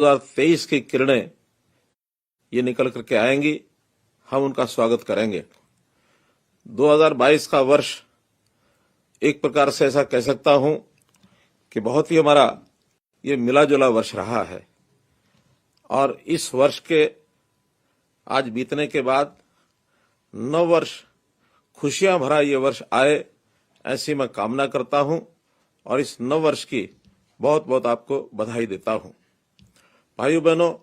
2023 की किरणें ये निकल करके आएंगी, हम उनका स्वागत करेंगे। 2022 का वर्ष एक प्रकार से ऐसा कह सकता हूं कि बहुत ही हमारा ये मिला जुला वर्ष रहा है और इस वर्ष के आज बीतने के बाद नव वर्ष खुशियां भरा ये वर्ष आए, ऐसी मैं कामना करता हूं और इस नव वर्ष की बहुत बहुत आपको बधाई देता हूं। भाइयों बहनों,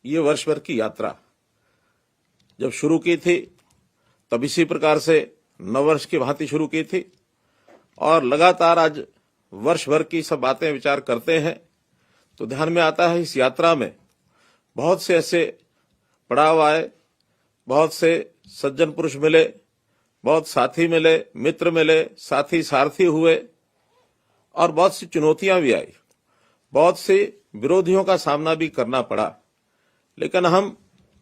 ये वर्ष भर की यात्रा जब शुरू की थी तब इसी प्रकार से नव वर्ष की भांति शुरू की थी और लगातार आज वर्ष भर की सब बातें विचार करते हैं तो ध्यान में आता है इस यात्रा में बहुत से ऐसे पड़ाव आए, बहुत से सज्जन पुरुष मिले, बहुत साथी मिले, मित्र मिले, साथी सारथी हुए और बहुत सी चुनौतियां भी आई, बहुत से विरोधियों का सामना भी करना पड़ा, लेकिन हम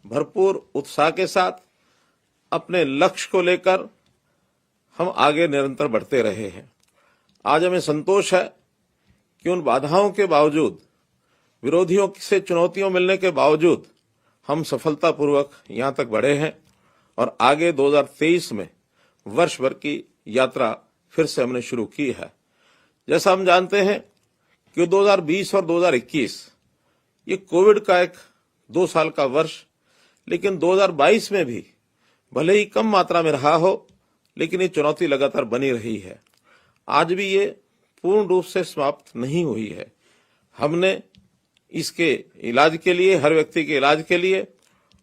भरपूर उत्साह के साथ अपने लक्ष्य को लेकर हम आगे निरंतर बढ़ते रहे हैं। आज हमें संतोष है कि उन बाधाओं के बावजूद, विरोधियों से चुनौतियों मिलने के बावजूद हम सफलतापूर्वक यहां तक बढ़े हैं और आगे 2023 में वर्ष भर की यात्रा फिर से हमने शुरू की है। जैसा हम जानते हैं कि 2020 और 2021 ये कोविड का एक 2 साल का वर्ष, लेकिन 2022 में भी भले ही कम मात्रा में रहा हो, लेकिन ये चुनौती लगातार बनी रही है। आज भी ये पूर्ण रूप से समाप्त नहीं हुई है। हमने इसके इलाज के लिए, हर व्यक्ति के इलाज के लिए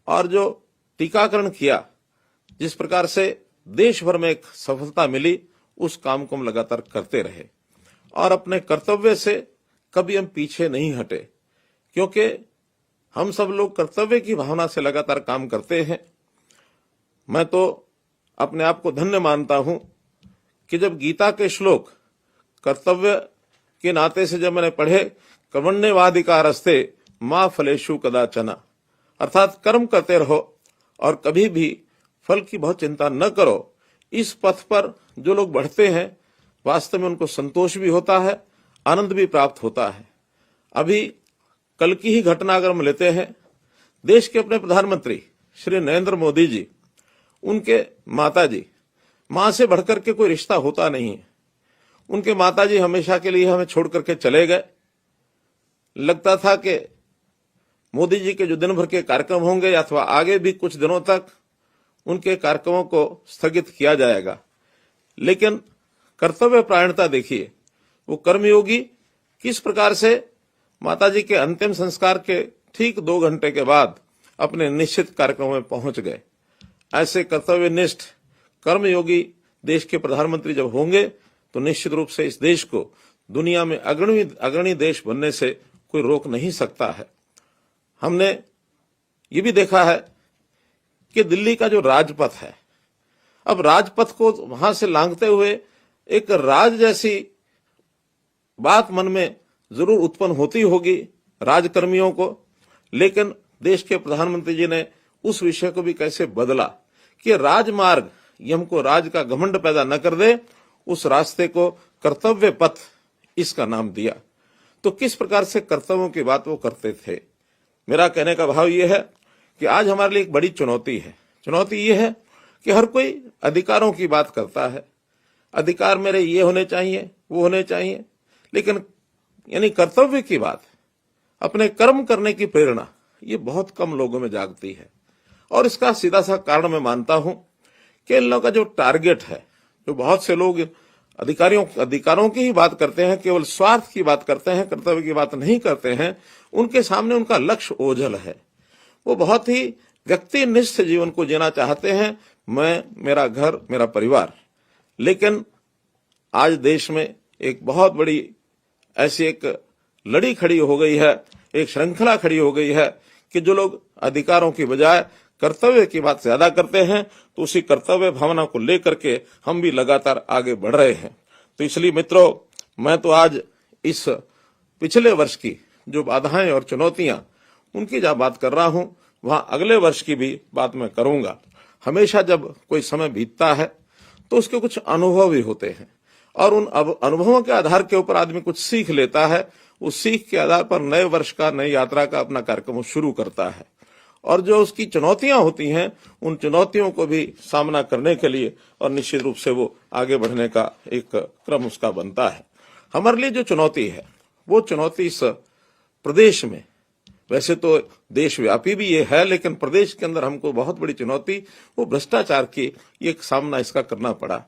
और जो टीकाकरण किया, जिस प्रकार से देश भर में एक सफलता मिली, उस काम को हम लगातार करते रहे और अपने कर्तव्य से कभी हम पीछे नहीं हटे, क्योंकि हम सब लोग कर्तव्य की भावना से लगातार काम करते हैं। मैं तो अपने आप को धन्य मानता हूं कि जब गीता के श्लोक कर्तव्य के नाते से जब मैंने पढ़े, कर्मण्येवाधिकारस्ते मा फलेषु कदाचन, अर्थात कर्म करते रहो और कभी भी फल की बहुत चिंता न करो। इस पथ पर जो लोग बढ़ते हैं वास्तव में उनको संतोष भी होता है, आनंद भी प्राप्त होता है। अभी कल की ही घटना अगर हम लेते हैं, देश के अपने प्रधानमंत्री श्री नरेंद्र मोदी जी, उनके माताजी, मां से बढ़कर के कोई रिश्ता होता नहीं है। उनके माताजी हमेशा के लिए हमें छोड़ करके चले गए। लगता था कि मोदी जी के जो दिन भर के कार्यक्रम होंगे अथवा आगे भी कुछ दिनों तक उनके कार्यक्रमों को स्थगित किया जाएगा, लेकिन कर्तव्य परायणता देखिए, वो कर्मयोगी किस प्रकार से माताजी के अंतिम संस्कार के ठीक 2 घंटे के बाद अपने निश्चित कार्यक्रमों में पहुंच गए। ऐसे कर्तव्यनिष्ठ कर्मयोगी देश के प्रधानमंत्री जब होंगे तो निश्चित रूप से इस देश को दुनिया में अग्रणी देश बनने से कोई रोक नहीं सकता है। हमने ये भी देखा है कि दिल्ली का जो राजपथ है, अब राजपथ को वहां से लांघते हुए एक राज जैसी बात मन में जरूर उत्पन्न होती होगी राजकर्मियों को, लेकिन देश के प्रधानमंत्री जी ने उस विषय को भी कैसे बदला कि राजमार्ग ये हमको राज का घमंड पैदा न कर दे, उस रास्ते को कर्तव्य पथ इसका नाम दिया। तो किस प्रकार से कर्तव्यों की बात वो करते थे। मेरा कहने का भाव ये है कि आज हमारे लिए एक बड़ी चुनौती है। चुनौती ये है कि हर कोई अधिकारों की बात करता है, अधिकार मेरे ये होने चाहिए, वो होने चाहिए, लेकिन यानी कर्तव्य की बात, अपने कर्म करने की प्रेरणा, ये बहुत कम लोगों में जागती है। और इसका सीधा सा कारण मैं मानता हूं कि इन लोगों का जो टारगेट है, जो बहुत से लोग अधिकारों की ही बात करते हैं, केवल स्वार्थ की बात करते हैं, कर्तव्य की बात नहीं करते हैं, उनके सामने उनका लक्ष्य ओझल है। वो बहुत ही व्यक्तिनिष्ठ जीवन को जीना चाहते हैं, मैं, मेरा घर, मेरा परिवार। लेकिन आज देश में एक बहुत बड़ी ऐसी एक लड़ी खड़ी हो गई है, एक श्रृंखला खड़ी हो गई है कि जो लोग अधिकारों की बजाय कर्तव्य की बात ज्यादा करते हैं, तो उसी कर्तव्य भावना को लेकर के हम भी लगातार आगे बढ़ रहे हैं। तो इसलिए मित्रों, मैं तो आज इस पिछले वर्ष की जो बाधाएं और चुनौतियां, उनकी जहां बात कर रहा हूं, वहां अगले वर्ष की भी बात मैं करूंगा। हमेशा जब कोई समय बीतता है तो उसके कुछ अनुभव भी होते हैं और उन अनुभवों के आधार के ऊपर आदमी कुछ सीख लेता है। उस सीख के आधार पर नए वर्ष का, नई यात्रा का अपना कार्यक्रम शुरू करता है। और जो उसकी चुनौतियां होती हैं, उन चुनौतियों को भी सामना करने के लिए और निश्चित रूप से वो आगे बढ़ने का एक क्रम उसका बनता है। हमारे लिए जो चुनौती है, वो चुनौती इस प्रदेश में, वैसे तो देशव्यापी भी ये है, लेकिन प्रदेश के अंदर हमको बहुत बड़ी चुनौती वो भ्रष्टाचार की एक सामना इसका करना पड़ा।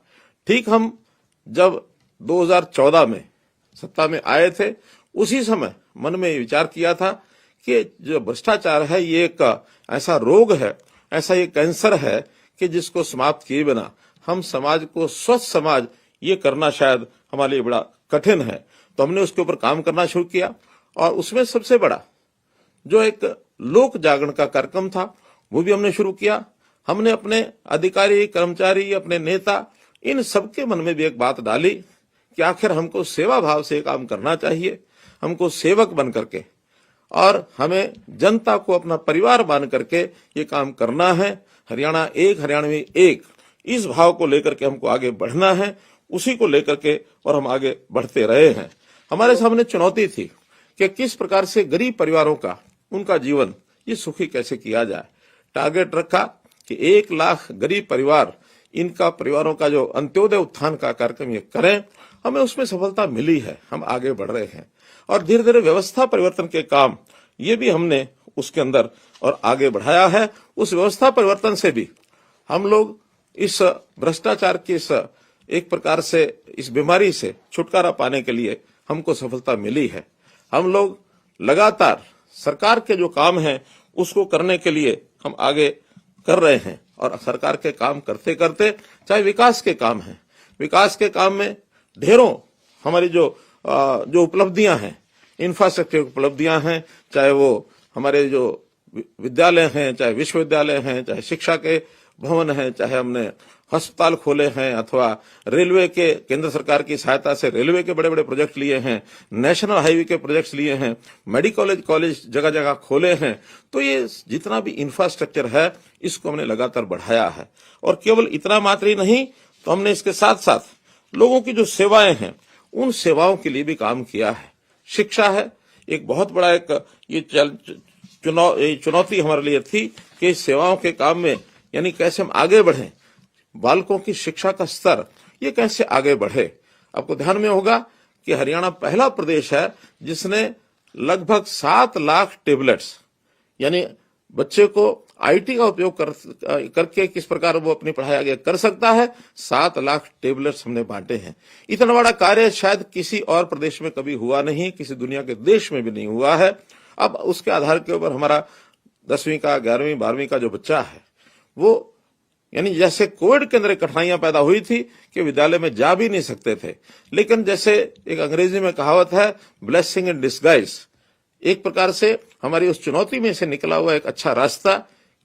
ठीक हम जब 2014 में सत्ता में आए थे, उसी समय मन में विचार किया था कि जो भ्रष्टाचार है ये एक ऐसा रोग है, ऐसा ये कैंसर है कि जिसको समाप्त किए बिना हम समाज को स्वस्थ समाज ये करना शायद हमारे लिए बड़ा कठिन है। तो हमने उसके ऊपर काम करना शुरू किया और उसमें सबसे बड़ा जो एक लोक जागरण का कार्यक्रम था वो भी हमने शुरू किया। हमने अपने अधिकारी, कर्मचारी, अपने नेता, इन सबके मन में भी एक बात डाली कि आखिर हमको सेवा भाव से काम करना चाहिए, हमको सेवक बन करके और हमें जनता को अपना परिवार मान करके ये काम करना है। हरियाणा एक, हरियाणवी एक, इस भाव को लेकर के हमको आगे बढ़ना है, उसी को लेकर के और हम आगे बढ़ते रहे हैं। हमारे सामने चुनौती थी कि किस प्रकार से गरीब परिवारों का, उनका जीवन ये सुखी कैसे किया जाए। टारगेट रखा कि 1 लाख गरीब परिवार, इनका परिवारों का जो अंत्योदय उत्थान का कार्यक्रम ये करें। हमें उसमें सफलता मिली है, हम आगे बढ़ रहे हैं और धीरे धीरे व्यवस्था परिवर्तन के काम ये भी हमने उसके अंदर और आगे बढ़ाया है। उस व्यवस्था परिवर्तन से भी हम लोग इस भ्रष्टाचार की इस एक प्रकार से इस बीमारी से छुटकारा पाने के लिए हमको सफलता मिली है। हम लोग लगातार सरकार के जो काम है उसको करने के लिए हम आगे कर रहे हैं और सरकार के काम करते करते, चाहे विकास के काम हैं, विकास के काम में ढेरों हमारी जो उपलब्धियां हैं, इंफ्रास्ट्रक्चर उपलब्धियां हैं, चाहे वो हमारे जो विद्यालय हैं, चाहे विश्वविद्यालय हैं, चाहे शिक्षा के भवन हैं, चाहे हमने अस्पताल खोले हैं, अथवा रेलवे के केंद्र सरकार की सहायता से रेलवे के बड़े बड़े प्रोजेक्ट लिए हैं, नेशनल हाईवे के प्रोजेक्ट्स लिए हैं, मेडिकल कॉलेज जगह जगह खोले हैं। तो ये जितना भी इंफ्रास्ट्रक्चर है इसको हमने लगातार बढ़ाया है। और केवल इतना मात्र ही नहीं, तो हमने इसके साथ साथ लोगों की जो सेवाएं हैं उन सेवाओं के लिए भी काम किया है। शिक्षा है एक बहुत बड़ा एक ये चुनौती हमारे लिए थी कि इस सेवाओं के काम में यानी कैसे हम आगे बढ़ें, बालकों की शिक्षा का स्तर ये कैसे आगे बढ़े। आपको ध्यान में होगा कि हरियाणा पहला प्रदेश है जिसने लगभग 7 लाख टेबलेट्स, यानी बच्चे को आईटी का उपयोग करके किस प्रकार वो अपनी पढ़ाई आगे कर सकता है, 7 लाख टेबलेट्स हमने बांटे हैं। इतना बड़ा कार्य शायद किसी और प्रदेश में कभी हुआ नहीं, किसी दुनिया के देश में भी नहीं हुआ है। अब उसके आधार के ऊपर हमारा 10वीं का, 11वीं, 12वीं का जो बच्चा है वो, यानी जैसे कोविड के अंदर एक कठिनाइयां पैदा हुई थी कि विद्यालय में जा भी नहीं सकते थे, लेकिन जैसे एक अंग्रेजी में कहावत है, ब्लेसिंग इन डिस्गाइज, एक प्रकार से हमारी उस चुनौती में से निकला हुआ एक अच्छा रास्ता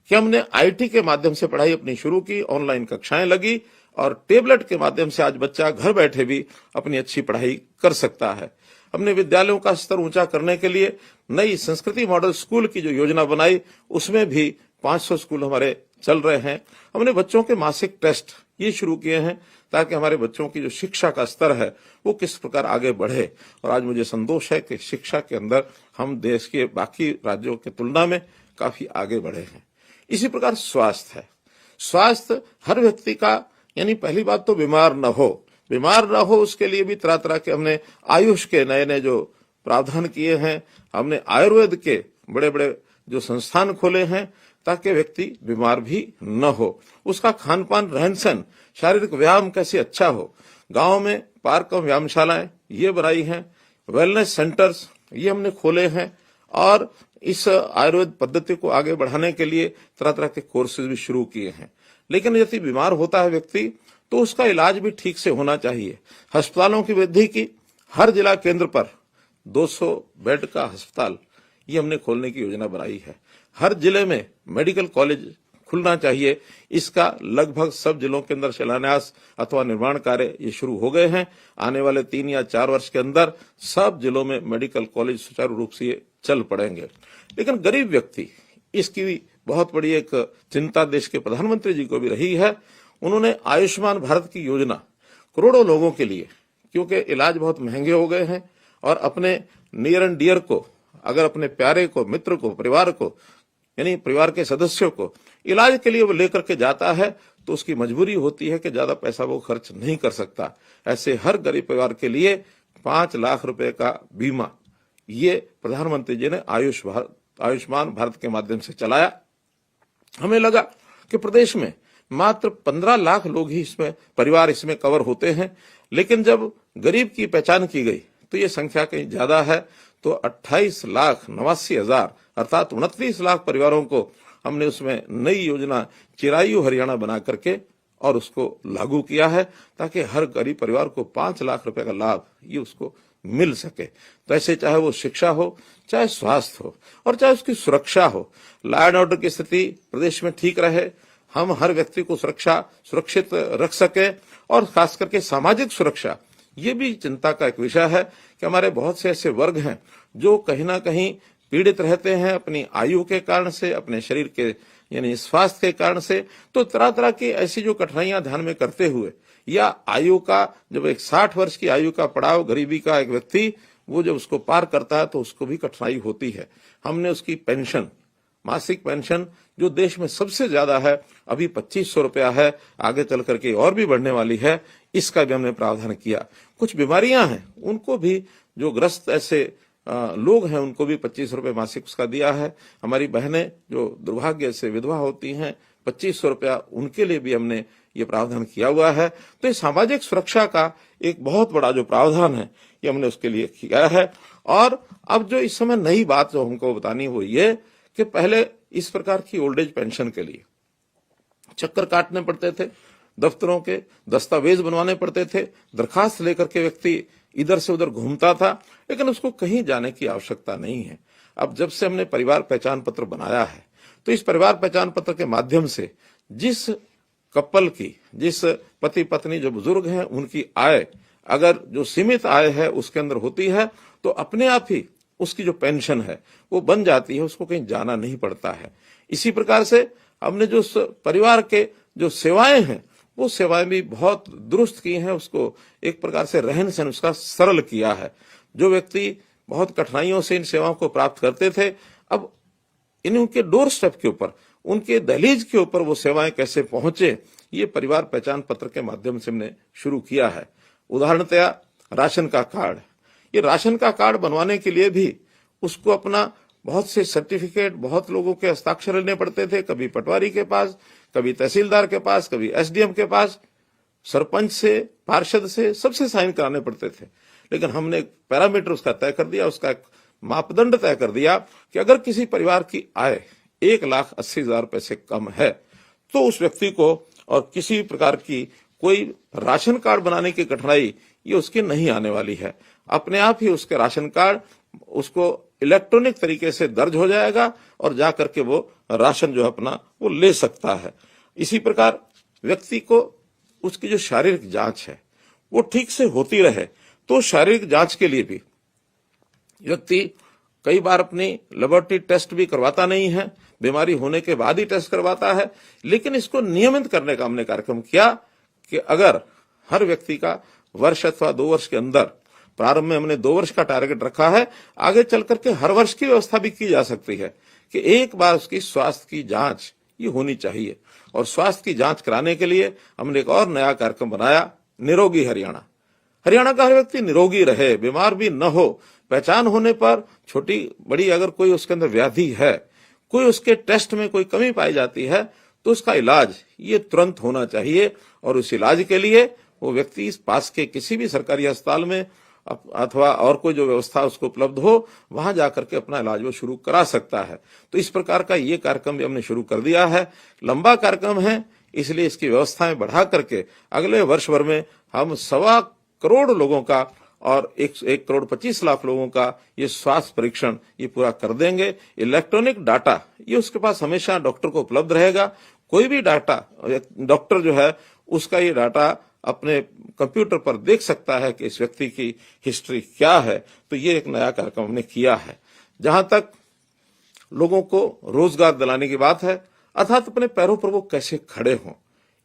कि हमने आईटी के माध्यम से पढ़ाई अपनी शुरू की, ऑनलाइन कक्षाएं लगी और टेबलेट के माध्यम से आज बच्चा घर बैठे भी अपनी अच्छी पढ़ाई कर सकता है। हमने विद्यालयों का स्तर ऊंचा करने के लिए नई संस्कृति मॉडल स्कूल की जो योजना बनाई, उसमें भी 500 स्कूल हमारे चल रहे हैं। हमने बच्चों के मासिक टेस्ट ये शुरू किए हैं ताकि हमारे बच्चों की जो शिक्षा का स्तर है वो किस प्रकार आगे बढ़े। और आज मुझे संतोष है कि शिक्षा के अंदर हम देश के बाकी राज्यों की तुलना में काफी आगे बढ़े हैं। इसी प्रकार स्वास्थ्य है। स्वास्थ्य हर व्यक्ति का, यानी पहली बात तो बीमार न हो उसके लिए भी तरह तरह के हमने आयुष के नए नए जो प्रावधान किए हैं। हमने आयुर्वेद के बड़े बड़े जो संस्थान खोले हैं ताकि व्यक्ति बीमार भी न हो। उसका खान पान, रहन सहन, शारीरिक व्यायाम कैसे अच्छा हो। गांव में पार्क और व्यायामशालाएं ये बनाई हैं, वेलनेस सेंटर्स ये हमने खोले हैं और इस आयुर्वेद पद्धति को आगे बढ़ाने के लिए तरह तरह के कोर्सेज भी शुरू किए हैं। लेकिन यदि बीमार होता है व्यक्ति तो उसका इलाज भी ठीक से होना चाहिए। अस्पतालों की वृद्धि की, हर जिला केंद्र पर 200 बेड का अस्पताल ये हमने खोलने की योजना बनाई है। हर जिले में मेडिकल कॉलेज खुलना चाहिए। इसका लगभग सब जिलों के अंदर शिलान्यास अथवा निर्माण कार्य ये शुरू हो गए हैं। आने वाले 3 या 4 वर्ष के अंदर सब जिलों में मेडिकल कॉलेज सुचारू रूप से ये चल पड़ेंगे। लेकिन गरीब व्यक्ति, इसकी भी बहुत बड़ी एक चिंता देश के प्रधानमंत्री जी को भी रही है। उन्होंने आयुष्मान भारत की योजना करोड़ों लोगों के लिए क्योंकि इलाज बहुत महंगे हो गए हैं और अपने नियर एंड डियर को, अगर अपने प्यारे को, मित्र को, परिवार को, यानी परिवार के सदस्यों को इलाज के लिए वो लेकर के जाता है तो उसकी मजबूरी होती है कि ज्यादा पैसा वो खर्च नहीं कर सकता। ऐसे हर गरीब परिवार के लिए 5 लाख रुपए का बीमा ये प्रधानमंत्री जी ने आयुष्मान भारत के माध्यम से चलाया। हमें लगा कि प्रदेश में मात्र 15 लाख लोग ही इसमें परिवार इसमें कवर होते हैं, लेकिन जब गरीब की पहचान की गई तो ये संख्या कहीं ज्यादा है। तो 28,89,000 अर्थात 29 लाख परिवारों को हमने उसमें नई योजना चिरायु हरियाणा बना करके और उसको लागू किया है, ताकि हर गरीब परिवार को 5 लाख रुपए का लाभ ये उसको मिल सके। तो ऐसे चाहे वो शिक्षा हो, चाहे स्वास्थ्य हो और चाहे उसकी सुरक्षा हो, लॉ एंड ऑर्डर की स्थिति प्रदेश में ठीक रहे, हम हर व्यक्ति को सुरक्षित रख सके और खास करके सामाजिक सुरक्षा ये भी चिंता का एक विषय है कि हमारे बहुत से ऐसे वर्ग हैं जो कहीं ना कहीं पीड़ित रहते हैं अपनी आयु के कारण से, अपने शरीर के यानी स्वास्थ्य के कारण से। तो तरह तरह की ऐसी जो कठिनाइयां ध्यान में करते हुए या आयु का जब एक 60 वर्ष की आयु का पड़ाव गरीबी का एक व्यक्ति वो जब उसको पार करता है तो उसको भी कठिनाई होती है। हमने उसकी पेंशन, मासिक पेंशन जो देश में सबसे ज्यादा है, अभी 2500 रुपया है, आगे चल करके और भी बढ़ने वाली है, इसका भी हमने प्रावधान किया। कुछ बीमारियां हैं उनको भी, जो ग्रस्त ऐसे लोग हैं उनको भी 25 रुपए मासिक उसका दिया है। हमारी बहनें जो दुर्भाग्य से विधवा होती हैं 2500 रुपया उनके लिए भी हमने ये प्रावधान किया हुआ है। तो ये सामाजिक सुरक्षा का एक बहुत बड़ा जो प्रावधान है ये हमने उसके लिए किया है। और अब जो इस समय नई बात जो हमको बतानी वो ये कि पहले इस प्रकार की ओल्ड एज पेंशन के लिए चक्कर काटने पड़ते थे, दफ्तरों के दस्तावेज बनवाने पड़ते थे, दरखास्त लेकर के व्यक्ति इधर से उधर घूमता था, लेकिन उसको कहीं जाने की आवश्यकता नहीं है। अब जब से हमने परिवार पहचान पत्र बनाया है तो इस परिवार पहचान पत्र के माध्यम से जिस कपल की, जिस पति पत्नी जो बुजुर्ग हैं उनकी आय अगर जो सीमित आय है उसके अंदर होती है तो अपने आप ही उसकी जो पेंशन है वो बन जाती है, उसको कहीं जाना नहीं पड़ता है। इसी प्रकार से हमने जो परिवार के जो सेवाएं हैं वो सेवाएं भी बहुत दुरुस्त की हैं, उसको एक प्रकार से रहन सहन उसका सरल किया है। जो व्यक्ति बहुत कठिनाइयों से इन सेवाओं को प्राप्त करते थे, अब उनके डोर स्टेप के ऊपर, उनके दहलीज के ऊपर वो सेवाएं कैसे पहुंचे, ये परिवार पहचान पत्र के माध्यम से हमने शुरू किया है। उदाहरणतया राशन का कार्ड, ये राशन का कार्ड बनवाने के लिए भी उसको अपना बहुत से सर्टिफिकेट बहुत लोगों के हस्ताक्षर लेने पड़ते थे, कभी पटवारी के पास, कभी तहसीलदार के पास, कभी एसडीएम के पास, सरपंच से, पार्षद से, सबसे साइन कराने पड़ते थे। लेकिन हमने एक पैरामीटर उसका तय कर दिया, उसका एक मापदंड तय कर दिया कि अगर किसी परिवार की आय 1,80,000 रुपए से कम है तो उस व्यक्ति को और किसी प्रकार की कोई राशन कार्ड बनाने की कठिनाई ये उसकी नहीं आने वाली है। अपने आप ही उसके राशन कार्ड उसको इलेक्ट्रॉनिक तरीके से दर्ज हो जाएगा और जाकर के वो राशन जो है अपना वो ले सकता है। इसी प्रकार व्यक्ति को उसकी जो शारीरिक जांच है वो ठीक से होती रहे, तो शारीरिक जांच के लिए भी व्यक्ति कई बार अपनी लेबोरेटरी टेस्ट भी करवाता नहीं है, बीमारी होने के बाद ही टेस्ट करवाता है। लेकिन इसको नियमित करने का हमने कार्यक्रम किया कि अगर हर व्यक्ति का वर्ष अथवा 2 वर्ष के अंदर, प्रारंभ में हमने 2 वर्ष का टारगेट रखा है, आगे चल करके हर वर्ष की व्यवस्था भी की जा सकती है कि एक बार उसकी स्वास्थ्य की जांच ये होनी चाहिए। और स्वास्थ्य की जांच कराने के लिए हमने एक और नया कार्यक्रम बनाया, निरोगी हरियाणा। हरियाणा का हर व्यक्ति निरोगी रहे, बीमार भी न हो। पहचान होने पर छोटी बड़ी अगर कोई उसके अंदर व्याधि है, कोई उसके टेस्ट में कोई कमी पाई जाती है तो उसका इलाज ये तुरंत होना चाहिए। और उस इलाज के लिए वो व्यक्ति इस पास के किसी भी सरकारी अस्पताल में अथवा और कोई जो व्यवस्था उसको उपलब्ध हो वहां जाकर के अपना इलाज वो शुरू करा सकता है। तो इस प्रकार का ये कार्यक्रम भी हमने शुरू कर दिया है। लंबा कार्यक्रम है, इसलिए इसकी व्यवस्थाएं बढ़ा करके अगले वर्ष भर में हम 1.25 करोड़ लोगों का और 1,25,00,000 लोगों का ये स्वास्थ्य परीक्षण ये पूरा कर देंगे। इलेक्ट्रॉनिक डाटा ये उसके पास हमेशा डॉक्टर को उपलब्ध रहेगा। कोई भी डाटा डॉक्टर जो है उसका ये डाटा अपने कंप्यूटर पर देख सकता है कि इस व्यक्ति की हिस्ट्री क्या है। तो ये एक नया कार्यक्रम हमने किया है। जहां तक लोगों को रोजगार दिलाने की बात है, अर्थात अपने पैरों पर वो कैसे खड़े हों,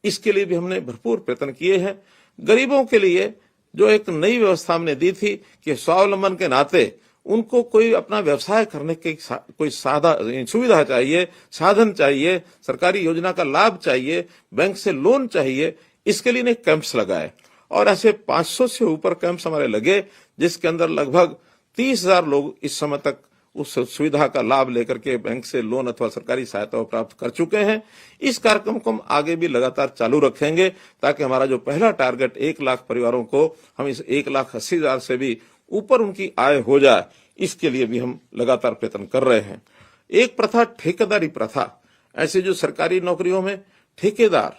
इसके लिए भी हमने भरपूर प्रयत्न किए हैं। गरीबों के लिए जो एक नई व्यवस्था हमने दी थी कि स्वावलंबन के नाते उनको कोई अपना व्यवसाय करने की कोई सुविधा चाहिए, साधन चाहिए, सरकारी योजना का लाभ चाहिए, बैंक से लोन चाहिए, इसके लिए कैंप्स लगाए और ऐसे 500 से ऊपर कैंप्स हमारे लगे, जिसके अंदर लगभग 30,000 लोग इस समय तक उस सुविधा का लाभ लेकर के बैंक से लोन अथवा सरकारी सहायता प्राप्त कर चुके हैं। इस कार्यक्रम को हम आगे भी लगातार चालू रखेंगे ताकि हमारा जो पहला टारगेट 1 लाख परिवारों को हम इस 1,80,000 से भी ऊपर उनकी आय हो जाए, इसके लिए भी हम लगातार प्रयत्न कर रहे हैं। एक प्रथा ठेकेदारी प्रथा, ऐसे जो सरकारी नौकरियों में ठेकेदार,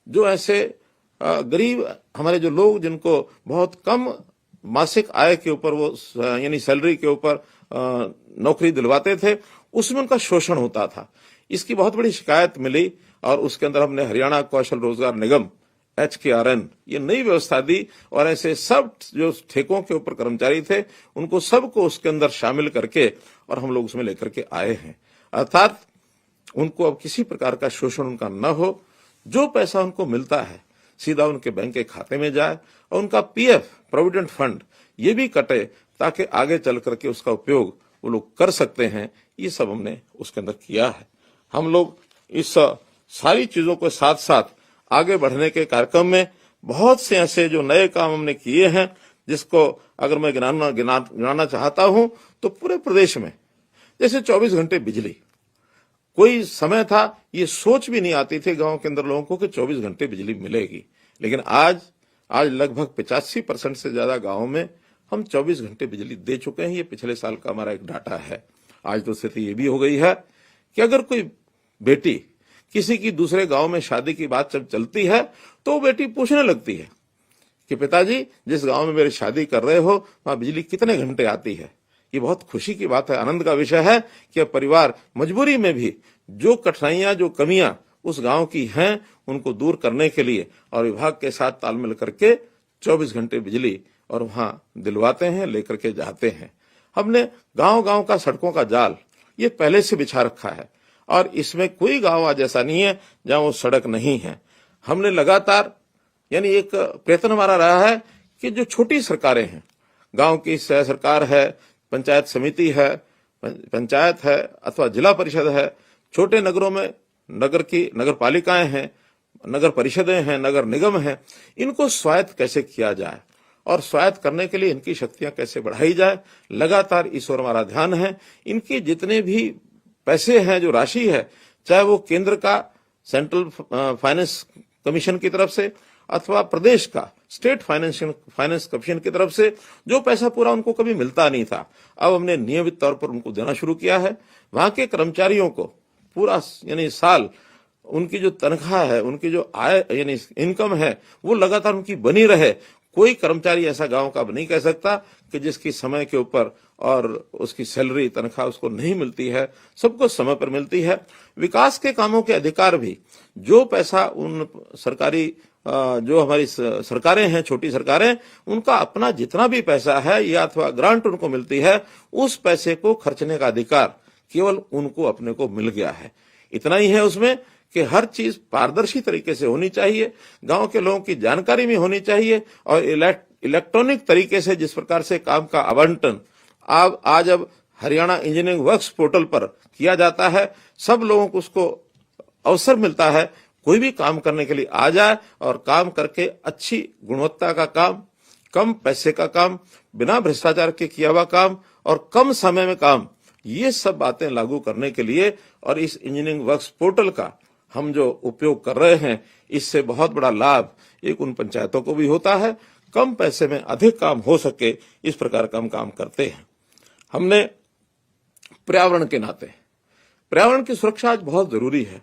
जो ऐसे गरीब हमारे जो लोग जिनको बहुत कम मासिक आय के ऊपर वो यानी सैलरी के ऊपर नौकरी दिलवाते थे, उसमें उनका शोषण होता था। इसकी बहुत बड़ी शिकायत मिली और उसके अंदर हमने हरियाणा कौशल रोजगार निगम HKRN ये नई व्यवस्था दी और ऐसे सब जो ठेकों के ऊपर कर्मचारी थे उनको सबको उसके अंदर शामिल करके और हम लोग उसमें लेकर के आए हैं। अर्थात उनको अब किसी प्रकार का शोषण उनका न हो, जो पैसा उनको मिलता है सीधा उनके बैंक के खाते में जाए और उनका PF प्रोविडेंट फंड ये भी कटे ताकि आगे चल करके उसका उपयोग वो लोग कर सकते हैं। ये सब हमने उसके अंदर किया है। हम लोग इस सारी चीजों के साथ साथ आगे बढ़ने के कार्यक्रम में बहुत से ऐसे जो नए काम हमने किए हैं, जिसको अगर मैं गिनाना चाहता हूं तो पूरे प्रदेश में जैसे 24 घंटे बिजली, कोई समय था ये सोच भी नहीं आती थी गांव के अंदर लोगों को कि 24 घंटे बिजली मिलेगी, लेकिन आज लगभग 85% से ज्यादा गांवों में हम 24 घंटे बिजली दे चुके हैं। ये पिछले साल का हमारा एक डाटा है। आज तो स्थिति ये भी हो गई है कि अगर कोई बेटी किसी की दूसरे गांव में शादी की बात जब चलती है तो वो बेटी पूछने लगती है कि पिताजी जिस गांव में मेरी शादी कर रहे हो वहां बिजली कितने घंटे आती है। ये बहुत खुशी की बात है, आनंद का विषय है कि अब परिवार मजबूरी में भी जो कठिनाइयां, जो कमियां उस गांव की हैं, उनको दूर करने के लिए और विभाग के साथ तालमेल करके 24 घंटे बिजली और वहां दिलवाते हैं, लेकर के जाते हैं। हमने गांव-गांव का सड़कों का जाल ये पहले से बिछा रखा है और इसमें कोई गांव आज ऐसा नहीं है जहां वो सड़क नहीं है। हमने लगातार यानी एक प्रयत्न हमारा रहा है कि जो छोटी सरकारें हैं, गांव की सह सरकार है, पंचायत समिति है, पंचायत है अथवा जिला परिषद है, छोटे नगरों में नगर पालिकाएं हैं, नगर परिषदें हैं, नगर निगम हैं, इनको स्वायत्त कैसे किया जाए और स्वायत्त करने के लिए इनकी शक्तियां कैसे बढ़ाई जाए, लगातार इस ओर हमारा ध्यान है। इनके जितने भी पैसे हैं, जो राशि है, चाहे वो केंद्र का सेंट्रल फाइनेंस कमीशन की तरफ से अथवा प्रदेश का स्टेट फाइनेंस कमीशन की तरफ से, जो पैसा पूरा उनको कभी मिलता नहीं था, अब हमने नियमित तौर पर उनको देना शुरू किया है। वहां के कर्मचारियों को पूरा यानी साल उनकी जो तनख्वाह है, उनकी जो आय यानी इनकम है, वो लगातार उनकी बनी रहे। कोई कर्मचारी ऐसा गांव का नहीं कह सकता कि जिसकी समय के ऊपर और उसकी सैलरी तनख्वाह उसको नहीं मिलती है, सबको समय पर मिलती है। विकास के कामों के अधिकार भी, जो पैसा उन सरकारी जो हमारी सरकारें हैं, छोटी सरकारें, उनका अपना जितना भी पैसा है या अथवा ग्रांट उनको मिलती है, उस पैसे को खर्चने का अधिकार केवल उनको अपने को मिल गया है। इतना ही है उसमें कि हर चीज पारदर्शी तरीके से होनी चाहिए, गांव के लोगों की जानकारी में होनी चाहिए और इलेक्ट्रॉनिक तरीके से जिस प्रकार से काम का आवंटन आज अब हरियाणा इंजीनियरिंग वर्क्स पोर्टल पर किया जाता है, सब लोगों को उसको अवसर मिलता है, कोई भी काम करने के लिए आ जाए और काम करके अच्छी गुणवत्ता का काम, कम पैसे का काम, बिना भ्रष्टाचार के किया हुआ काम और कम समय में काम, ये सब बातें लागू करने के लिए और इस इंजीनियरिंग वर्क्स पोर्टल का हम जो उपयोग कर रहे हैं, इससे बहुत बड़ा लाभ एक उन पंचायतों को भी होता है, कम पैसे में अधिक काम हो सके, इस प्रकार का हम काम करते हैं। हमने पर्यावरण के नाते, पर्यावरण की सुरक्षा आज बहुत जरूरी है।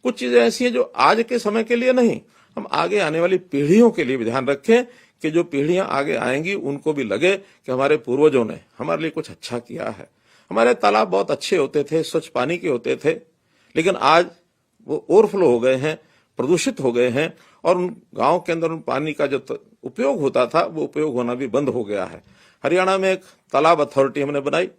कुछ चीजें ऐसी हैं जो आज के समय के लिए नहीं, हम आगे आने वाली पीढ़ियों के लिए भी ध्यान रखें कि जो पीढ़ियां आगे आएंगी उनको भी लगे कि हमारे पूर्वजों ने हमारे लिए कुछ अच्छा किया है। हमारे तालाब बहुत अच्छे होते थे, स्वच्छ पानी के होते थे, लेकिन आज वो ओवरफ्लो हो गए हैं, प्रदूषित हो गए हैं और उन गांव के अंदर उन पानी का जो उपयोग होता था वो उपयोग होना भी बंद हो गया है। हरियाणा में एक तालाब अथॉरिटी हमने बनाई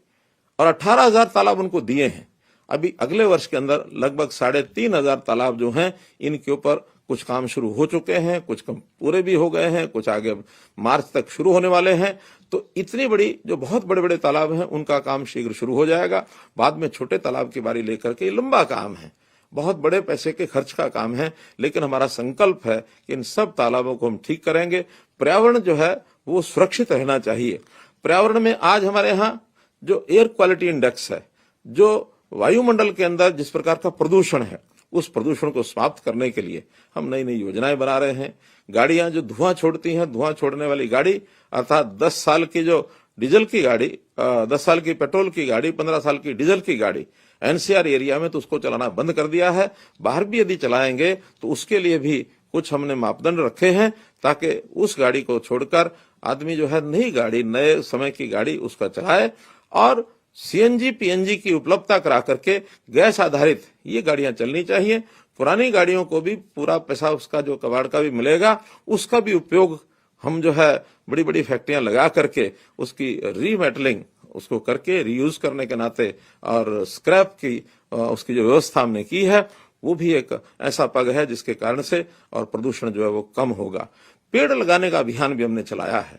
और 18,000 तालाब उनको दिए हैं। अभी अगले वर्ष के अंदर लगभग 3,500 तालाब जो हैं, इनके ऊपर कुछ काम शुरू हो चुके हैं, कुछ काम पूरे भी हो गए हैं, कुछ आगे मार्च तक शुरू होने वाले हैं। तो इतनी बड़ी जो बहुत बड़े बड़े तालाब हैं उनका काम शीघ्र शुरू हो जाएगा। बाद में छोटे तालाब की बारी लेकर के लंबा काम है, बहुत बड़े पैसे के खर्च का काम है, लेकिन हमारा संकल्प है कि इन सब तालाबों को हम ठीक करेंगे। पर्यावरण जो है वो सुरक्षित रहना चाहिए। पर्यावरण में आज हमारे यहाँ जो एयर क्वालिटी इंडेक्स है, जो वायुमंडल के अंदर जिस प्रकार का प्रदूषण है, उस प्रदूषण को समाप्त करने के लिए हम नई नई योजनाएं बना रहे हैं। गाड़ियां जो धुआं छोड़ती हैं, धुआं छोड़ने वाली गाड़ी अर्थात 10 साल की जो डीजल की गाड़ी, 10 साल की पेट्रोल की गाड़ी, 15 साल की डीजल की गाड़ी एनसीआर एरिया में तो उसको चलाना बंद कर दिया है। बाहर भी यदि चलाएंगे तो उसके लिए भी कुछ हमने मापदंड रखे हैं, ताकि उस गाड़ी को छोड़कर आदमी जो है नई गाड़ी, नए समय की गाड़ी उसका चलाए। और सीएनजी पीएनजी की उपलब्धता करा करके गैस आधारित ये गाड़ियां चलनी चाहिए। पुरानी गाड़ियों को भी पूरा पैसा उसका जो कबाड़ का भी मिलेगा, उसका भी उपयोग हम जो है बड़ी बड़ी फैक्ट्रियां लगा करके उसकी रीमेटलिंग उसको करके रीयूज करने के नाते और स्क्रैप की उसकी जो व्यवस्था हमने की है, वो भी एक ऐसा पग है जिसके कारण से और प्रदूषण जो है वो कम होगा। पेड़ लगाने का अभियान भी हमने चलाया है।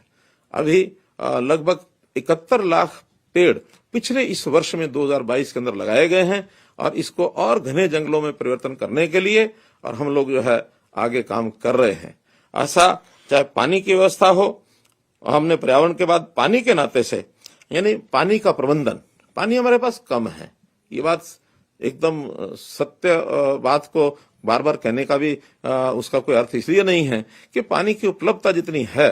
अभी लगभग 71 लाख पेड़ पिछले इस वर्ष में 2022 के अंदर लगाए गए हैं और इसको और घने जंगलों में परिवर्तन करने के लिए और हम लोग जो है आगे काम कर रहे हैं। ऐसा चाहे पानी की व्यवस्था हो, हमने पर्यावरण के बाद पानी के नाते से यानी पानी का प्रबंधन, पानी हमारे पास कम है, ये बात एकदम सत्य बात को बार बार कहने का भी उसका कोई अर्थ इसलिए नहीं है कि पानी की उपलब्धता जितनी है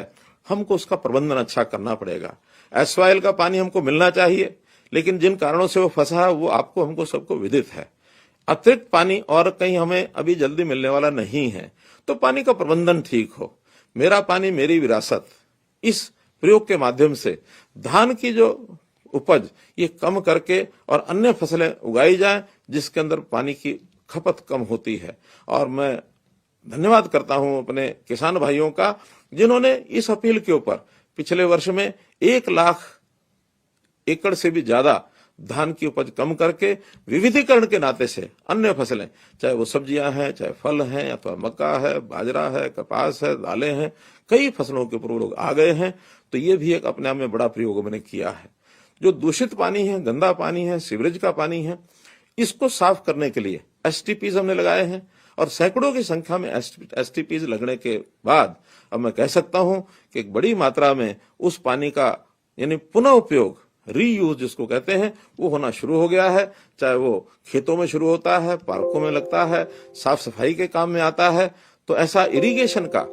हमको उसका प्रबंधन अच्छा करना पड़ेगा। एसवाइल का पानी हमको मिलना चाहिए, लेकिन जिन कारणों से वो फंसा है वो आपको हमको सबको विदित है। अतिरिक्त पानी और कहीं हमें अभी जल्दी मिलने वाला नहीं है, तो पानी का प्रबंधन ठीक हो। मेरा पानी मेरी विरासत, इस प्रयोग के माध्यम से धान की जो उपज ये कम करके और अन्य फसलें उगाई जाए जिसके अंदर पानी की खपत कम होती है। और मैं धन्यवाद करता हूं अपने किसान भाइयों का, जिन्होंने इस अपील के ऊपर पिछले वर्ष में 1 लाख एकड़ से भी ज्यादा धान की उपज कम करके विविधीकरण के नाते से अन्य फसलें, चाहे वो सब्जियां हैं, चाहे फल हैं, अथवा मक्का है, बाजरा है, कपास है, दालें हैं, कई फसलों के ऊपर लोग आ गए हैं। तो ये भी एक अपने आप में बड़ा प्रयोग मैंने किया है। जो दूषित पानी है, गंदा पानी है, सीवरेज का पानी है, इसको साफ करने के लिए एसटीपीज हमने लगाए हैं और सैकड़ों की संख्या में एसटीपीज लगने के बाद अब मैं कह सकता हूं कि एक बड़ी मात्रा में उस पानी का यानी पुनः उपयोग, रीयूज जिसको कहते हैं, वो होना शुरू हो गया है। चाहे वो खेतों में शुरू होता है, पार्कों में लगता है, साफ सफाई के काम में आता है। तो ऐसा इरिगेशन का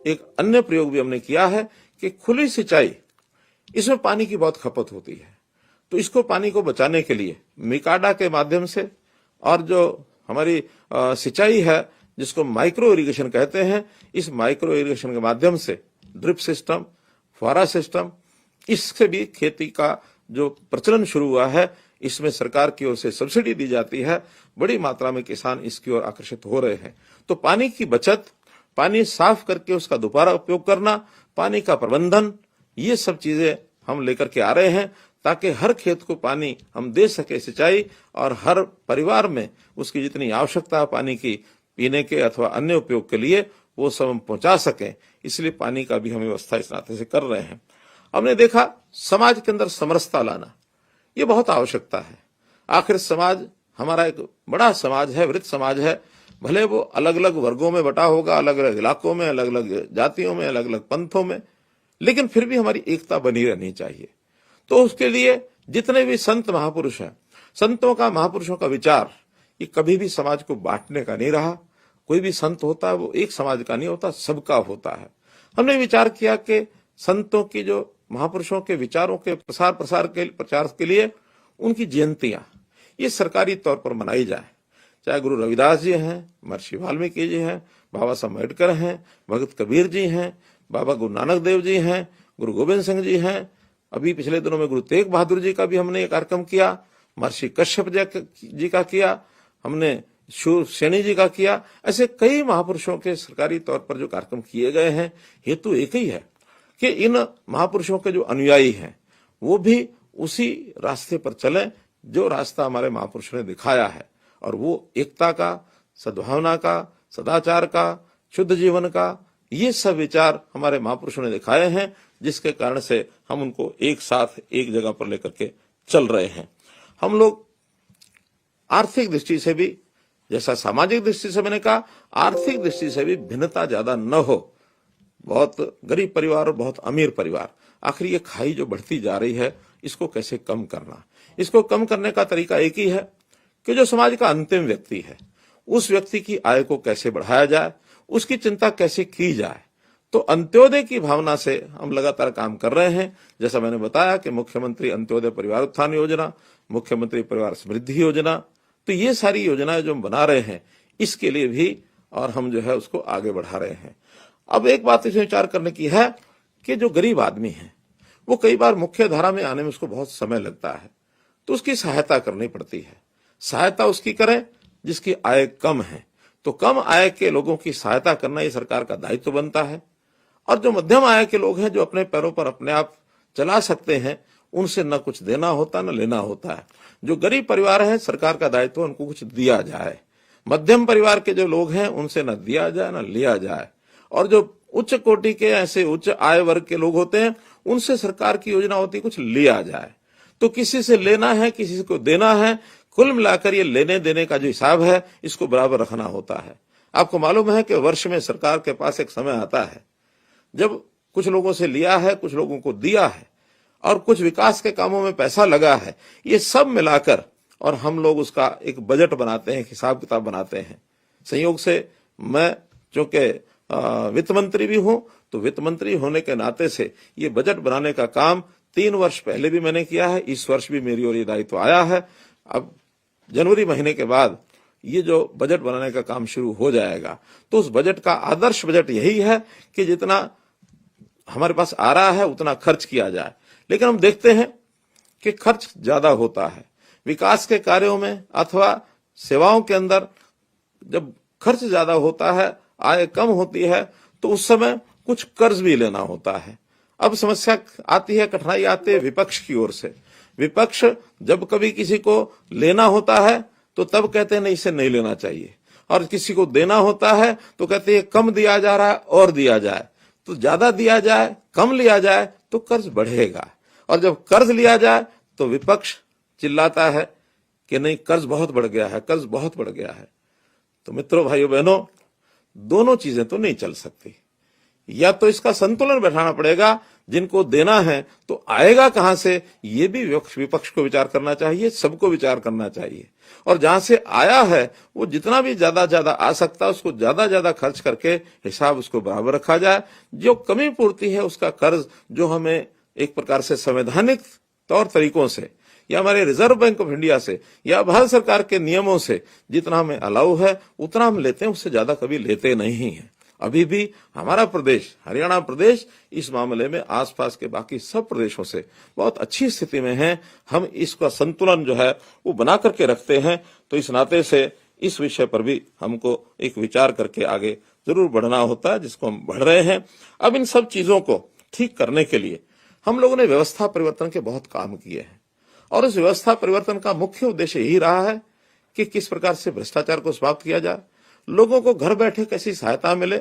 एक अन्य प्रयोग भी हमने किया है कि खुली सिंचाई, इसमें पानी की बहुत खपत होती है। तो इसको पानी को बचाने के लिए मिकाडा के माध्यम से और जो हमारी सिंचाई है जिसको माइक्रो इरिगेशन कहते हैं, इस माइक्रो इरिगेशन के माध्यम से ड्रिप सिस्टम, फुहारा सिस्टम, इससे भी खेती का जो प्रचलन शुरू हुआ है, इसमें सरकार की ओर से सब्सिडी दी जाती है। बड़ी मात्रा में किसान इसकी ओर आकर्षित हो रहे हैं। तो पानी की बचत, पानी साफ करके उसका दोबारा उपयोग करना, पानी का प्रबंधन, ये सब चीजें हम लेकर के आ रहे हैं ताकि हर खेत को पानी हम दे सके सिंचाई, और हर परिवार में उसकी जितनी आवश्यकता है पानी की पीने के अथवा अन्य उपयोग के लिए, वो सब हम पहुंचा सकें। इसलिए पानी का भी हम व्यवस्था इस नाते से कर रहे हैं। हमने देखा समाज के अंदर समरसता लाना, ये बहुत आवश्यकता है। आखिर समाज हमारा एक बड़ा समाज है, वृत्त समाज है। भले वो अलग अलग वर्गों में बटा होगा, अलग अलग इलाकों में, अलग अलग जातियों में, अलग अलग पंथों में, लेकिन फिर भी हमारी एकता बनी रहनी चाहिए। तो उसके लिए जितने भी संत महापुरुष हैं, संतों का, महापुरुषों का विचार ये कभी भी समाज को बांटने का नहीं रहा। कोई भी संत होता है वो एक समाज का नहीं होता, सबका होता है। हमने विचार किया कि संतों की, जो महापुरुषों के विचारों के प्रचार के लिए उनकी जयंतियां ये सरकारी तौर पर मनाई जाए। चाहे गुरु रविदास जी हैं, महर्षि वाल्मीकि जी हैं, बाबा साहब अम्बेडकर हैं, भगत कबीर जी हैं, बाबा गुरु नानक देव जी हैं, गुरु गोविंद सिंह जी हैं। अभी पिछले दिनों में गुरु तेग बहादुर जी का भी हमने एक कार्यक्रम किया, महर्षि कश्यप जी का किया, हमने शूर सेनी जी का किया। ऐसे कई महापुरुषों के सरकारी तौर पर जो कार्यक्रम किए गए हैं, हेतु एक ही है कि इन महापुरुषों के जो अनुयायी हैं वो भी उसी रास्ते पर चलें जो रास्ता हमारे महापुरुषों ने दिखाया है, और वो एकता का, सद्भावना का, सदाचार का, शुद्ध जीवन का, ये सब विचार हमारे महापुरुषों ने दिखाए हैं, जिसके कारण से हम उनको एक साथ एक जगह पर लेकर के चल रहे हैं। हम लोग आर्थिक दृष्टि से भी, जैसा सामाजिक दृष्टि से मैंने कहा, आर्थिक दृष्टि से भी भिन्नता ज्यादा न हो। बहुत गरीब परिवार और बहुत अमीर परिवार, आखिर ये खाई जो बढ़ती जा रही है, इसको कैसे कम करना। इसको कम करने का तरीका एक ही है कि जो समाज का अंतिम व्यक्ति है, उस व्यक्ति की आय को कैसे बढ़ाया जाए, उसकी चिंता कैसे की जाए। तो अंत्योदय की भावना से हम लगातार काम कर रहे हैं। जैसा मैंने बताया कि मुख्यमंत्री अंत्योदय परिवार उत्थान योजना, मुख्यमंत्री परिवार समृद्धि योजना, तो ये सारी योजनाएं जो हम बना रहे हैं, इसके लिए भी और हम जो है उसको आगे बढ़ा रहे हैं। अब एक बात इसमें विचार करने की है कि जो गरीब आदमी है, वो कई बार मुख्य धारा में आने में उसको बहुत समय लगता है, तो उसकी सहायता करनी पड़ती है। सहायता उसकी करें जिसकी आय कम है, तो कम आय के लोगों की सहायता करना ये सरकार का दायित्व बनता है। और जो मध्यम आय के लोग हैं, जो अपने पैरों पर अपने आप चला सकते हैं, उनसे न कुछ देना होता न लेना होता है। जो गरीब परिवार है, सरकार का दायित्व उनको कुछ दिया जाए। मध्यम परिवार के जो लोग हैं, उनसे न दिया जाए न लिया जाए। और जो उच्च कोटि के, ऐसे उच्च आय वर्ग के लोग होते हैं, उनसे सरकार की योजना होती है कुछ लिया जाए। तो किसी से लेना है, किसी को देना है, कुल मिलाकर ये लेने देने का जो हिसाब है, इसको बराबर रखना होता है। आपको मालूम है कि वर्ष में सरकार के पास एक समय आता है जब कुछ लोगों से लिया है, कुछ लोगों को दिया है, और कुछ विकास के कामों में पैसा लगा है। ये सब मिलाकर और हम लोग उसका एक बजट बनाते हैं, हिसाब किताब बनाते हैं। संयोग से मैं चूंकि वित्त मंत्री भी हूं, तो वित्त मंत्री होने के नाते से ये बजट बनाने का काम 3 वर्ष पहले भी मैंने किया है। इस वर्ष भी मेरी ओर ये दायित्व आया है। अब जनवरी महीने के बाद ये जो बजट बनाने का काम शुरू हो जाएगा, तो उस बजट का आदर्श बजट यही है कि जितना हमारे पास आ रहा है उतना खर्च किया जाए। लेकिन हम देखते हैं कि खर्च ज्यादा होता है विकास के कार्यों में अथवा सेवाओं के अंदर। जब खर्च ज्यादा होता है, आय कम होती है, तो उस समय कुछ कर्ज भी लेना होता है। अब समस्या आती है, कठिनाई आती है विपक्ष की ओर से। विपक्ष जब कभी किसी को लेना होता है तो तब कहते हैं नहीं, इसे नहीं लेना चाहिए, और किसी को देना होता है तो कहते हैं कम दिया जा रहा है और दिया जाए। तो ज्यादा दिया जाए, कम लिया जाए तो कर्ज बढ़ेगा, और जब कर्ज लिया जाए तो विपक्ष चिल्लाता है कि नहीं, कर्ज बहुत बढ़ गया है, कर्ज बहुत बढ़ गया है। तो मित्रों, भाइयों बहनों, दोनों चीजें तो नहीं चल सकती। या तो इसका संतुलन बैठाना पड़ेगा, जिनको देना है तो आएगा कहां से, ये भी विपक्ष को विचार करना चाहिए, सबको विचार करना चाहिए। और जहां से आया है वो जितना भी ज्यादा आ सकता है, उसको ज्यादा खर्च करके हिसाब उसको बराबर रखा जाए। जो कमी पूर्ति है उसका कर्ज, जो हमें एक प्रकार से संवैधानिक तौर तरीकों से या हमारे रिजर्व बैंक ऑफ इंडिया से या भारत सरकार के नियमों से जितना हमें अलाउ है उतना हम लेते हैं, उससे ज्यादा कभी लेते नहीं है। अभी भी हमारा प्रदेश, हरियाणा प्रदेश, इस मामले में आसपास के बाकी सब प्रदेशों से बहुत अच्छी स्थिति में है। हम इसका संतुलन जो है वो बना करके रखते हैं। तो इस नाते से इस विषय पर भी हमको एक विचार करके आगे जरूर बढ़ना होता है, जिसको हम बढ़ रहे हैं। अब इन सब चीजों को ठीक करने के लिए हम लोगों ने व्यवस्था परिवर्तन के बहुत काम किए हैं, और इस व्यवस्था परिवर्तन का मुख्य उद्देश्य यही रहा है कि किस प्रकार से भ्रष्टाचार को समाप्त किया जाए, लोगों को घर बैठे कैसी सहायता मिले,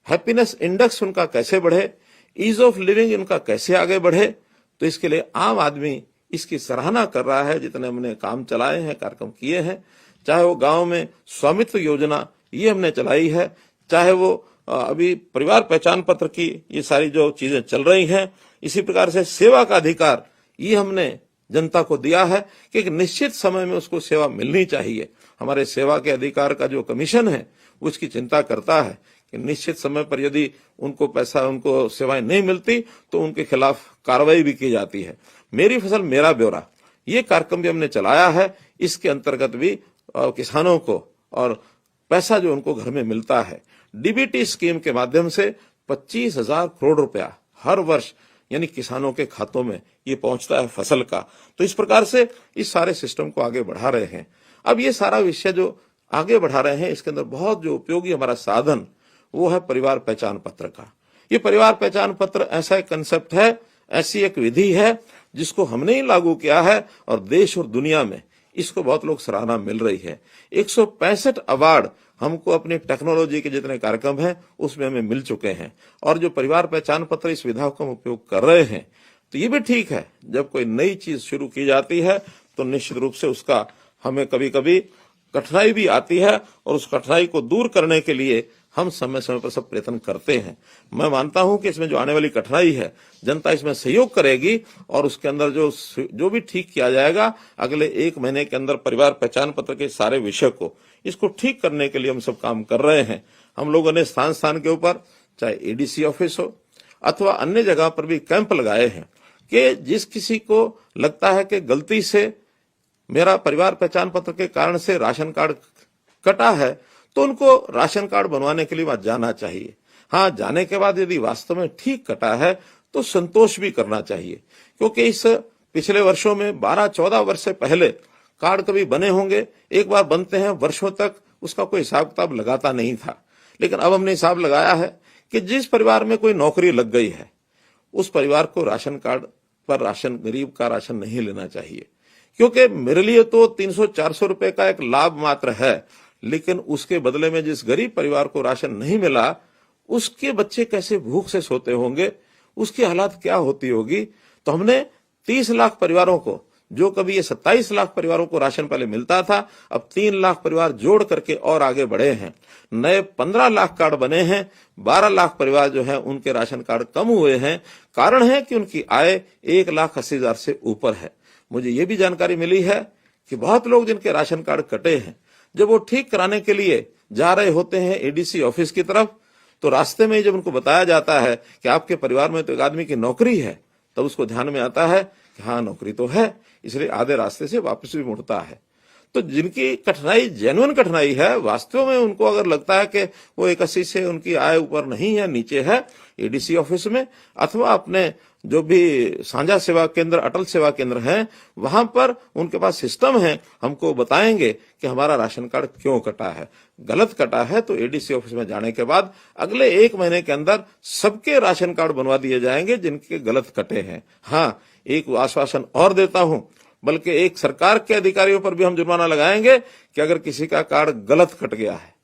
हैप्पीनेस इंडेक्स उनका कैसे बढ़े, ईज ऑफ लिविंग उनका कैसे आगे बढ़े। तो इसके लिए आम आदमी इसकी सराहना कर रहा है। जितने हमने काम चलाए हैं, कार्यक्रम किए हैं, चाहे वो गांव में स्वामित्व योजना ये हमने चलाई है, चाहे वो अभी परिवार पहचान पत्र की ये सारी जो चीजें चल रही हैं, इसी प्रकार से सेवा का अधिकार ये हमने जनता को दिया है कि एक निश्चित समय में उसको सेवा मिलनी चाहिए। हमारे सेवा के अधिकार का जो कमीशन है वो इसकी चिंता करता है कि निश्चित समय पर यदि उनको पैसा, उनको सेवाएं नहीं मिलती तो उनके खिलाफ कार्रवाई भी की जाती है। मेरी फसल मेरा ब्यौरा ये कार्यक्रम भी हमने चलाया है। इसके अंतर्गत भी किसानों को और पैसा जो उनको घर में मिलता है, डीबीटी स्कीम के माध्यम से 25,000 करोड़ रुपया हर वर्ष यानी किसानों के खातों में ये पहुंचता है फसल का। तो इस प्रकार से इस सारे सिस्टम को आगे बढ़ा रहे हैं। अब ये सारा विषय जो आगे बढ़ा रहे हैं, इसके अंदर बहुत जो उपयोगी हमारा साधन वो है परिवार पहचान पत्र का। ये परिवार पहचान पत्र ऐसा एक कंसेप्ट है, ऐसी एक विधि है जिसको हमने ही लागू किया है, और देश और दुनिया में इसको बहुत लोग सराहना मिल रही है। 165 अवार्ड हमको अपनी टेक्नोलॉजी के जितने कार्यक्रम हैं उसमें हमें मिल चुके हैं, और जो परिवार पहचान पत्र इस विधा को हम उपयोग कर रहे हैं, तो ये भी ठीक है। जब कोई नई चीज शुरू की जाती है तो निश्चित रूप से उसका हमें कभी कभी कठिनाई भी आती है, और उस कठिनाई को दूर करने के लिए हम समय समय पर सब प्रयत्न करते हैं। मैं मानता हूं कि इसमें जो आने वाली कठिनाई है, जनता इसमें सहयोग करेगी, और उसके अंदर जो भी ठीक किया जाएगा, अगले 1 महीने के अंदर परिवार पहचान पत्र के सारे विषय को इसको ठीक करने के लिए हम सब काम कर रहे हैं। हम लोगों ने स्थान स्थान के ऊपर, चाहे एडीसी ऑफिस हो अथवा अन्य जगह पर भी कैंप लगाए हैं कि जिस किसी को लगता है कि गलती से मेरा परिवार पहचान पत्र के कारण से राशन कार्ड कटा है, तो उनको राशन कार्ड बनवाने के लिए वहां जाना चाहिए। हाँ, जाने के बाद यदि वास्तव में ठीक कटा है तो संतोष भी करना चाहिए, क्योंकि इस पिछले वर्षों में 12-14 वर्ष से पहले कार्ड कभी बने होंगे, एक बार बनते हैं, वर्षों तक उसका कोई हिसाब किताब लगाता नहीं था। लेकिन अब हमने हिसाब लगाया है कि जिस परिवार में कोई नौकरी लग गई है, उस परिवार को राशन कार्ड पर राशन, गरीब का राशन नहीं लेना चाहिए, क्योंकि मेरे लिए तो 300-400 रुपए का एक लाभ मात्र है, लेकिन उसके बदले में जिस गरीब परिवार को राशन नहीं मिला, उसके बच्चे कैसे भूख से सोते होंगे, उसकी हालात क्या होती होगी। तो हमने 30 लाख परिवारों को, जो कभी ये 27 लाख परिवारों को राशन पहले मिलता था, अब 3 लाख परिवार जोड़ करके और आगे बढ़े हैं। नए 15 लाख कार्ड बने हैं। 12 लाख परिवार जो है उनके राशन कार्ड कम हुए हैं। कारण है कि उनकी आय 1,80,000 से ऊपर है। मुझे ये भी जानकारी मिली है कि बहुत लोग जिनके राशन कार्ड कटे हैं, जब वो ठीक कराने के लिए जा रहे होते हैं एडीसी ऑफिस की तरफ, तो रास्ते में जब उनको बताया जाता है कि आपके परिवार में तो एक आदमी की नौकरी है, तब उसको ध्यान में आता है कि हाँ, नौकरी तो है, इसलिए आधे रास्ते से वापस भी मुड़ता है। तो जिनकी कठिनाई जेन्युइन कठिनाई है, वास्तव में उनको अगर लगता है कि वो 81 से उनकी आय ऊपर नहीं है, नीचे है, एडीसी ऑफिस में अथवा अपने जो भी साझा सेवा केंद्र, अटल सेवा केंद्र हैं, वहां पर उनके पास सिस्टम है, हमको बताएंगे कि हमारा राशन कार्ड क्यों कटा है। गलत कटा है तो एडीसी ऑफिस में जाने के बाद अगले 1 महीने के अंदर सबके राशन कार्ड बनवा दिए जाएंगे जिनके गलत कटे हैं। हाँ, एक आश्वासन और देता हूं, बल्कि एक सरकार के अधिकारियों पर भी हम जुर्माना लगाएंगे कि अगर किसी का कार्ड गलत कट गया है,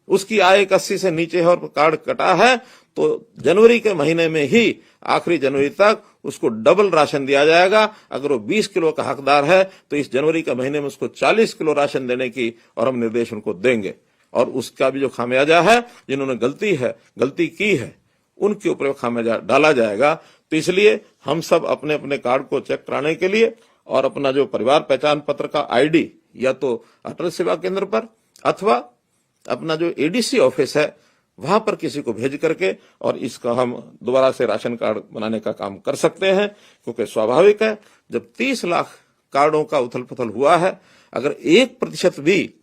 उसकी आय 80 से नीचे है और कार्ड कटा है, तो जनवरी के महीने में ही आखिरी जनवरी तक उसको डबल राशन दिया जाएगा। अगर वो 20 किलो का हकदार है तो इस जनवरी के महीने में उसको 40 किलो राशन देने की और हम निर्देश उनको देंगे। और उसका भी जो खामियाजा है, जिन्होंने गलती की है, उनके ऊपर खामियाजा डाला जाएगा। तो इसलिए हम सब अपने अपने कार्ड को चेक कराने के लिए और अपना जो परिवार पहचान पत्र का आईडी या तो अटल सेवा केंद्र पर अथवा अपना जो एडीसी ऑफिस है वहां पर किसी को भेज करके और इसका हम दोबारा से राशन कार्ड बनाने का काम कर सकते हैं। क्योंकि स्वाभाविक है, जब 30 लाख कार्डों का उथल पुथल हुआ है, अगर 1% भी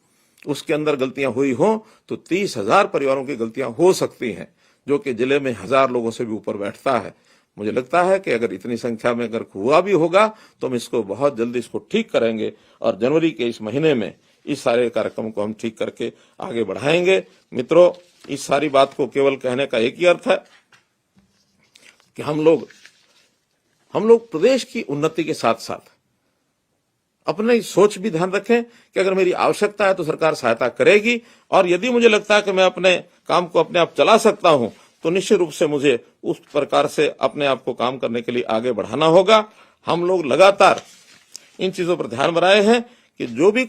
उसके अंदर गलतियां हुई हो तो 30,000 परिवारों की गलतियां हो सकती हैं, जो कि जिले में 1000 लोगों से भी ऊपर बैठता है। मुझे लगता है कि अगर इतनी संख्या में अगर हुआ भी होगा तो हम इसको बहुत जल्दी इसको ठीक करेंगे और जनवरी के इस महीने में इस सारे कार्यक्रम को हम ठीक करके आगे बढ़ाएंगे। मित्रों, इस सारी बात को केवल कहने का एक ही अर्थ है कि हम लोग प्रदेश की उन्नति के साथ साथ अपनी सोच भी ध्यान रखें कि अगर मेरी आवश्यकता है तो सरकार सहायता करेगी, और यदि मुझे लगता है कि मैं अपने काम को अपने आप चला सकता हूं तो निश्चित रूप से मुझे उस प्रकार से अपने आप को काम करने के लिए आगे बढ़ाना होगा। हम लोग लगातार इन चीजों पर ध्यान बनाए हैं कि जो भी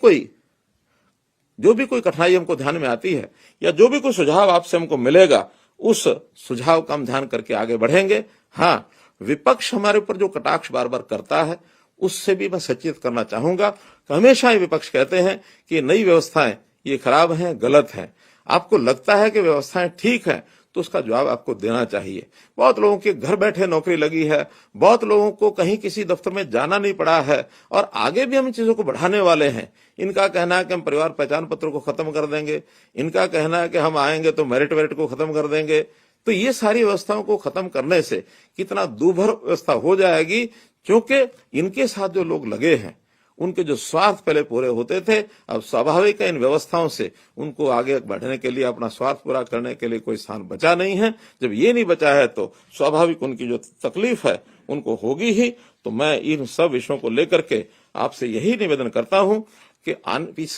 कोई कठिनाई हमको ध्यान में आती है या जो भी कोई सुझाव आपसे हमको मिलेगा, उस सुझाव का हम ध्यान करके आगे बढ़ेंगे। हाँ, विपक्ष हमारे ऊपर जो कटाक्ष बार बार करता है उससे भी मैं सचेत करना चाहूंगा कि हमेशा ही विपक्ष कहते हैं कि नई व्यवस्थाएं ये खराब हैं, गलत हैं। आपको लगता है कि व्यवस्थाएं ठीक है तो उसका जवाब आपको देना चाहिए। बहुत लोगों के घर बैठे नौकरी लगी है, बहुत लोगों को कहीं किसी दफ्तर में जाना नहीं पड़ा है, और आगे भी हम इन चीजों को बढ़ाने वाले हैं। इनका कहना है कि हम परिवार पहचान पत्र को खत्म कर देंगे, इनका कहना है कि हम आएंगे तो मेरिट को खत्म कर देंगे। तो ये सारी व्यवस्थाओं को खत्म करने से कितना दूभर व्यवस्था हो जाएगी, क्योंकि इनके साथ जो लोग लगे हैं उनके जो स्वार्थ पहले पूरे होते थे, अब स्वाभाविक है इन व्यवस्थाओं से उनको आगे बढ़ने के लिए, अपना स्वार्थ पूरा करने के लिए कोई स्थान बचा नहीं है। जब ये नहीं बचा है तो स्वाभाविक उनकी जो तकलीफ है उनको होगी ही। तो मैं इन सब विषयों को लेकर के आपसे यही निवेदन करता हूं कि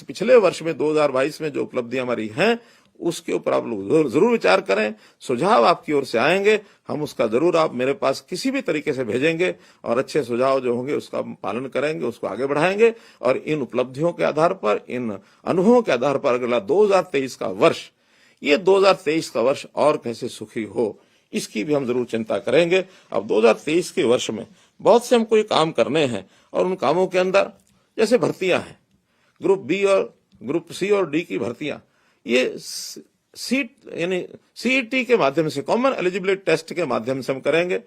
पिछले वर्ष में 2022 में जो उपलब्धियां हमारी हैं उसके ऊपर आप लोग जरूर विचार करें। सुझाव आपकी ओर से आएंगे, हम उसका जरूर आप मेरे पास किसी भी तरीके से भेजेंगे और अच्छे सुझाव जो होंगे उसका पालन करेंगे, उसको आगे बढ़ाएंगे और इन उपलब्धियों के आधार पर, इन अनुभवों के आधार पर अगला 2023 का वर्ष, ये 2023 का वर्ष और कैसे सुखी हो, इसकी भी हम जरूर चिंता करेंगे। अब 2023 के वर्ष में बहुत से हमको ये काम करने हैं और उन कामों के अंदर जैसे भर्तियां हैं, ग्रुप बी और ग्रुप सी और डी की भर्तियां, ये सीट यानी सीईटी के माध्यम से, कॉमन एलिजिबिलिटी टेस्ट के माध्यम से हम करेंगे।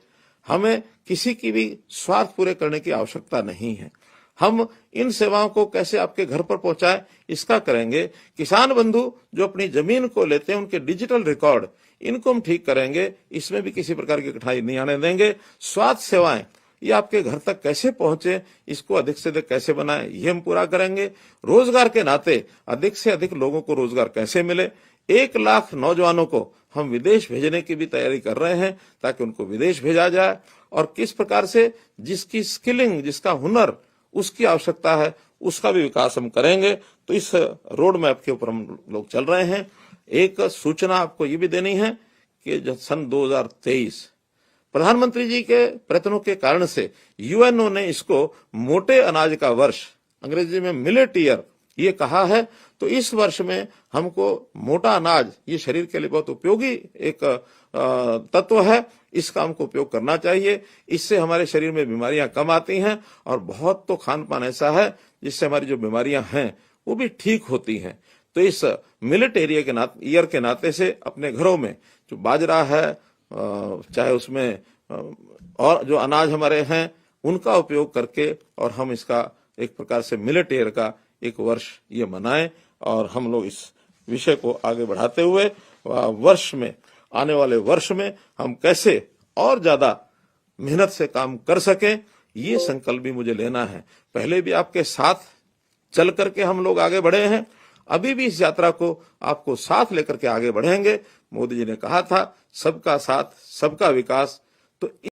हमें किसी की भी स्वार्थ पूरे करने की आवश्यकता नहीं है। हम इन सेवाओं को कैसे आपके घर पर पहुंचाए इसका करेंगे। किसान बंधु जो अपनी जमीन को लेते हैं उनके डिजिटल रिकॉर्ड, इनको हम ठीक करेंगे, इसमें भी किसी प्रकार की कठिनाई नहीं आने देंगे। स्वास्थ्य सेवाएं ये आपके घर तक कैसे पहुंचे, इसको अधिक से अधिक कैसे बनाएं, ये हम पूरा करेंगे। रोजगार के नाते अधिक से अधिक लोगों को रोजगार कैसे मिले, 1 लाख नौजवानों को हम विदेश भेजने की भी तैयारी कर रहे हैं ताकि उनको विदेश भेजा जाए। और किस प्रकार से जिसकी स्किलिंग, जिसका हुनर उसकी आवश्यकता है, उसका भी विकास हम करेंगे। तो इस रोड मैप के ऊपर हम लोग चल रहे हैं। एक सूचना आपको ये भी देनी है कि सन 2023 प्रधानमंत्री जी के प्रयत्नों के कारण से यूएनओ ने इसको मोटे अनाज का वर्ष, अंग्रेजी में मिलेट ईयर, ये कहा है। तो इस वर्ष में हमको मोटा अनाज, ये शरीर के लिए बहुत उपयोगी एक तत्व है, इसका हमको उपयोग करना चाहिए। इससे हमारे शरीर में बीमारियां कम आती हैं और बहुत तो खान पान ऐसा है जिससे हमारी जो बीमारियां हैं वो भी ठीक होती हैं। तो इस मिलेट ईयर के नाते से अपने घरों में जो बाजरा है, चाहे उसमें और जो अनाज हमारे हैं उनका उपयोग करके और हम इसका एक प्रकार से मिलेट ईयर का एक वर्ष ये मनाएं और हम लोग इस विषय को आगे बढ़ाते हुए वर्ष में, आने वाले वर्ष में हम कैसे और ज्यादा मेहनत से काम कर सकें, ये संकल्प भी मुझे लेना है। पहले भी आपके साथ चल करके हम लोग आगे बढ़े हैं, अभी भी इस यात्रा को आपको साथ लेकर के आगे बढ़ेंगे। मोदी जी ने कहा था सबका साथ सबका विकास, तो